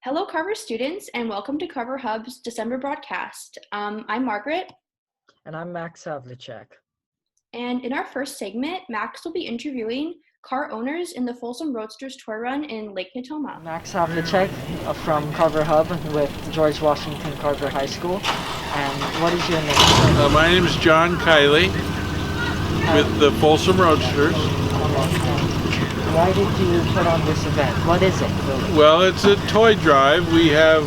Hello, Carver students, and welcome to Carver Hub's December broadcast. I'm Margaret, And I'm Max Havlicek. and in our first segment, Max will be interviewing car owners in the Folsom Roadsters Toy Run in Lake Natoma. Max Havlicek from Carver Hub with George Washington Carver High School. And what is your name? My name is John Kiley with the Folsom Roadsters. Why did you put on this event? What is it, really? Well, it's a toy drive. We have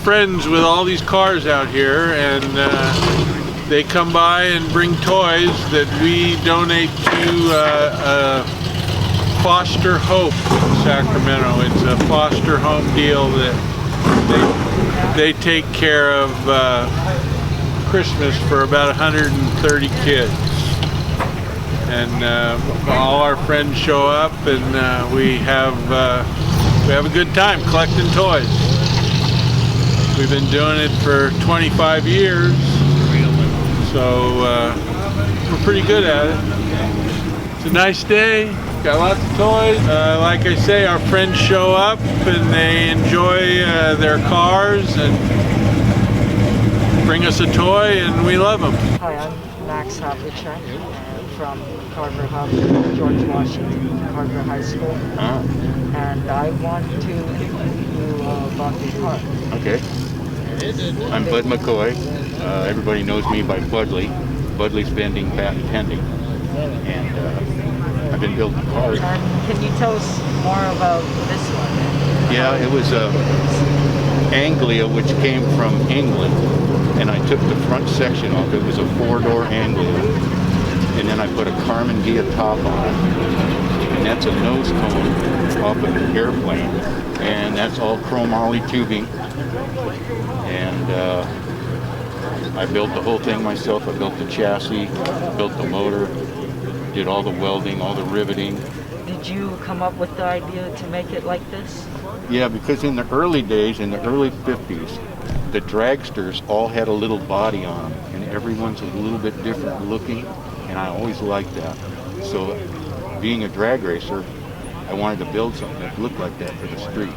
friends with all these cars out here, and they come by and bring toys that we donate to Foster Hope in Sacramento. It's a foster home deal that they take care of Christmas for about 130 kids. And all our friends show up, and we have a good time collecting toys. We've been doing it for 25 years, so we're pretty good at it. It's a nice day. Got lots of toys. Like I say, our friends show up and they enjoy their cars and bring us a toy, and we love them. Hi, I'm Max Havlicek from Carver Hub, George Washington Carver High School. And I want to interview you about the car. Okay. I'm Bud McCoy. Everybody knows me by Budley. Budley's Vending, Patent Pending. And I've been building cars. And can you tell us more about this one? Yeah, it was Anglia, which came from England. And I took the front section off. It was a 4-door Anglia. And then I put a Carmen Dia top on it. And that's a nose cone off of an airplane. And that's all chromoly tubing. And I built the whole thing myself. I built the chassis, built the motor, did all the welding, all the riveting. Did you come up with the idea to make it like this? Yeah, because in the early days, in the early 50s, the dragsters all had a little body on them. And everyone's a little bit different looking. And I always liked that. So being a drag racer, I wanted to build something that looked like that for the street.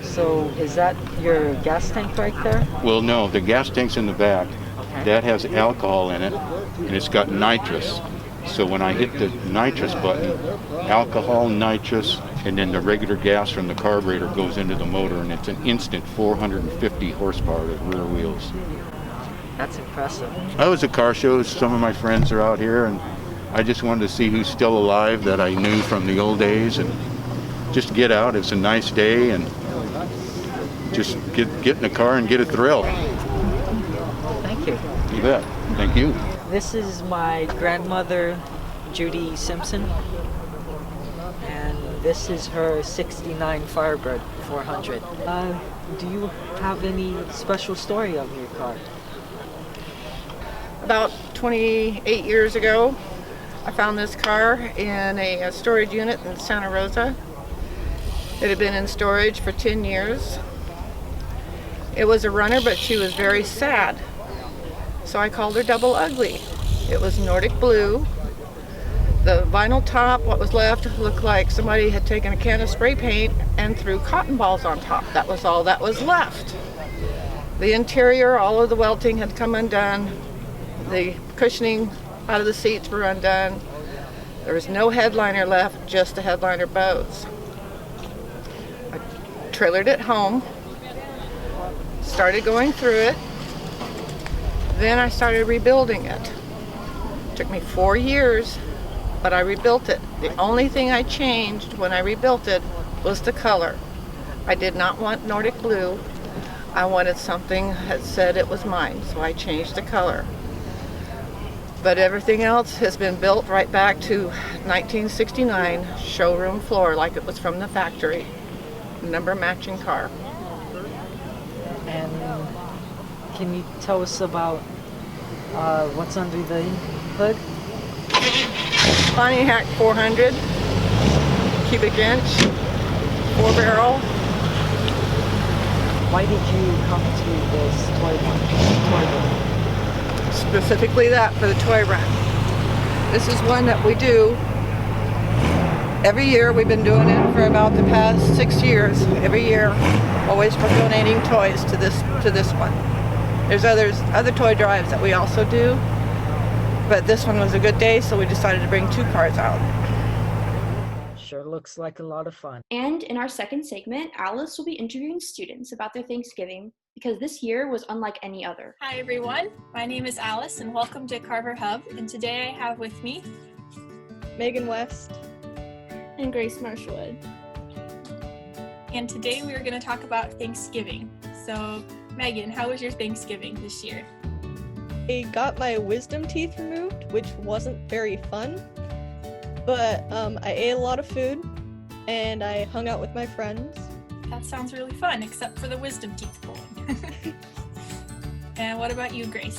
So is that your gas tank right there? Well, no, the gas tank's in the back. Okay. That has alcohol in it, and it's got nitrous. So when I hit the nitrous button, alcohol, nitrous, and then the regular gas from the carburetor goes into the motor, and it's an instant 450 horsepower at rear wheels. That's impressive. I was at car shows. Some of my friends are out here, and I just wanted to see who's still alive that I knew from the old days, and just get out. It's a nice day, and just get in the car and get a thrill. Thank you. You bet. Thank you. This is my grandmother, Judy Simpson, and this is her 69 Firebird 400. Do you have any special story of your car? About 28 years ago, I found this car in a storage unit in Santa Rosa. It had been in storage for 10 years. It was a runner, but she was very sad. So I called her Double Ugly. It was Nordic blue. The vinyl top, what was left, looked like somebody had taken a can of spray paint and threw cotton balls on top. That was all that was left. The interior, all of the welting had come undone. The cushioning out of the seats were undone. There was no headliner left, just the headliner bows. I trailered it home, started going through it, then I started rebuilding it. It took me 4 years, but I rebuilt it. The only thing I changed when I rebuilt it was the color. I did not want Nordic blue. I wanted something that said it was mine, so I changed the color. But everything else has been built right back to 1969 showroom floor, like it was from the factory. Number matching car. And can you tell us about what's under the hood? Pontiac 400, cubic inch, 4-barrel. Why did you come to this toy run? Specifically that for the toy run. This is one that we do Every year, we've been doing it for about the past 6 years. Every year, always we're donating toys to this one. There's other toy drives that we also do, but this one was a good day, so we decided to bring 2 cars out. Sure looks like a lot of fun. And in our second segment, Alice will be interviewing students about their Thanksgiving because this year was unlike any other. Hi everyone, my name is Alice and welcome to Carver Hub, and today I have with me Megan West and Grace Marshwood. And today we are going to talk about Thanksgiving. So Megan, how was your Thanksgiving this year? I got my wisdom teeth removed, which wasn't very fun, but I ate a lot of food and I hung out with my friends. That sounds really fun, except for the wisdom teeth pulling. And what about you, Grace?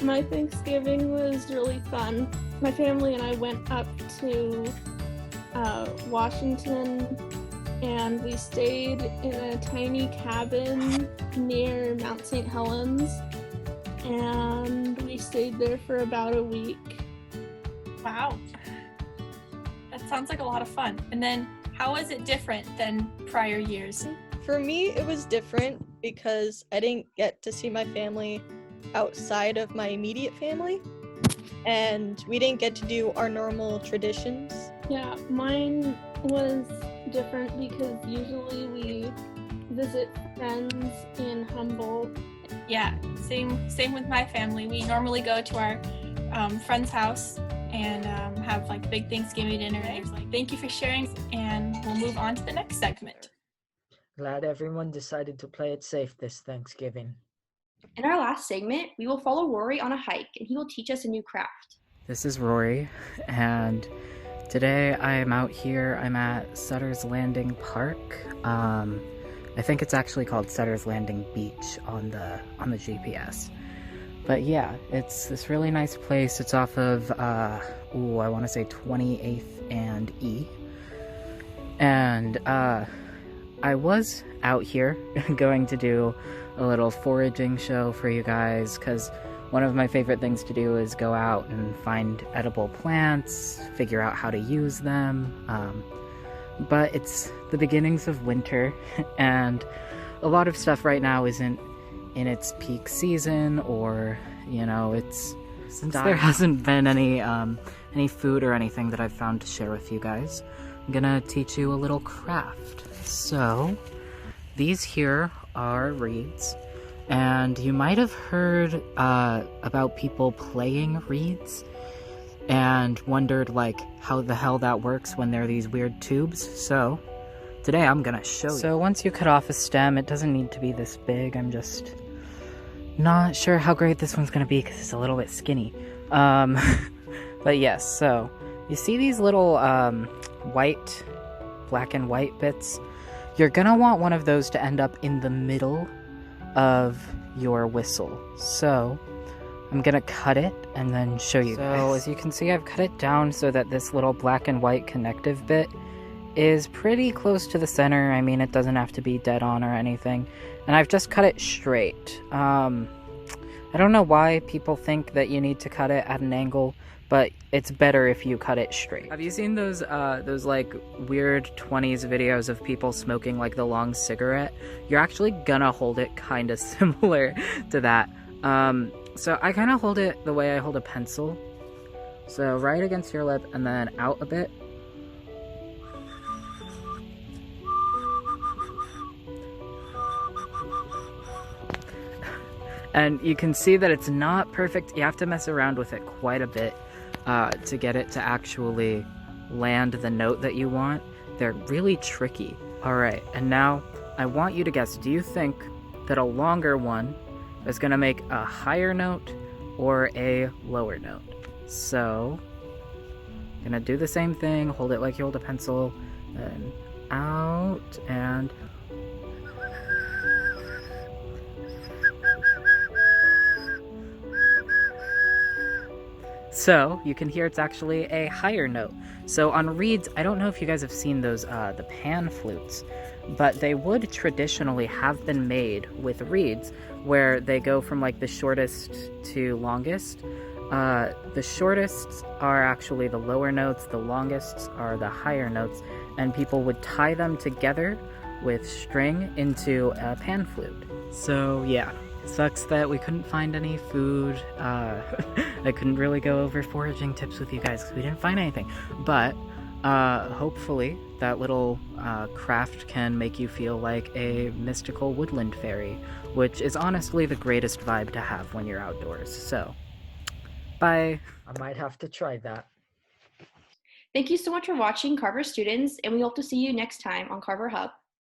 My Thanksgiving was really fun. My family and I went up to Washington, and we stayed in a tiny cabin near Mount St. Helens, and we stayed there for about a week. Wow, that sounds like a lot of fun. And then how was it different than prior years? For me, it was different because I didn't get to see my family outside of my immediate family, and we didn't get to do our normal traditions. Yeah, mine was different because usually we visit friends in Humboldt. Yeah, same with my family. We normally go to our friend's house and have like big Thanksgiving dinner. Thank you for sharing, and we'll move on to the next segment. Glad everyone decided to play it safe this Thanksgiving. In our last segment, we will follow Rory on a hike and he will teach us a new craft. This is Rory, and today I am out here. I'm at Sutter's Landing Park. I think it's actually called Sutter's Landing Beach on the GPS. But yeah, it's this really nice place. It's off of, I want to say 28th and E. And I was out here going to do a little foraging show for you guys, because one of my favorite things to do is go out and find edible plants, figure out how to use them. But it's the beginnings of winter, and a lot of stuff right now isn't in its peak season, or, you know, since there hasn't been any food or anything that I've found to share with you guys, I'm gonna teach you a little craft. So, these here are reeds, and you might have heard about people playing reeds and wondered like how the hell that works when there are these weird tubes. So today I'm gonna show you. So once you cut off a stem, it doesn't need to be this big. I'm just not sure how great this one's gonna be because it's a little bit skinny. But yes, so you see these little black and white bits? You're gonna want one of those to end up in the middle of your whistle. So I'm gonna cut it and then show you. So as you can see, I've cut it down so that this little black and white connective bit is pretty close to the center. I mean, it doesn't have to be dead on or anything. And I've just cut it straight. I don't know why people think that you need to cut it at an angle, but it's better if you cut it straight. Have you seen those like weird 20s videos of people smoking like the long cigarette? You're actually gonna hold it kind of similar to that. So I kind of hold it the way I hold a pencil. So right against your lip and then out a bit. And you can see that it's not perfect. You have to mess around with it quite a bit to get it to actually land the note that you want. They're really tricky. All right, and now I want you to guess, do you think that a longer one is gonna make a higher note or a lower note? So, gonna do the same thing, hold it like you hold a pencil, and out, and so you can hear it's actually a higher note. So on reeds, I don't know if you guys have seen those, the pan flutes, but they would traditionally have been made with reeds where they go from like the shortest to longest. The shortest are actually the lower notes, the longest are the higher notes, and people would tie them together with string into a pan flute. So yeah, sucks that we couldn't find any food. I couldn't really go over foraging tips with you guys because we didn't find anything. But hopefully that little craft can make you feel like a mystical woodland fairy, which is honestly the greatest vibe to have when you're outdoors. So, bye. I might have to try that. Thank you so much for watching, Carver students, and we hope to see you next time on Carver Hub.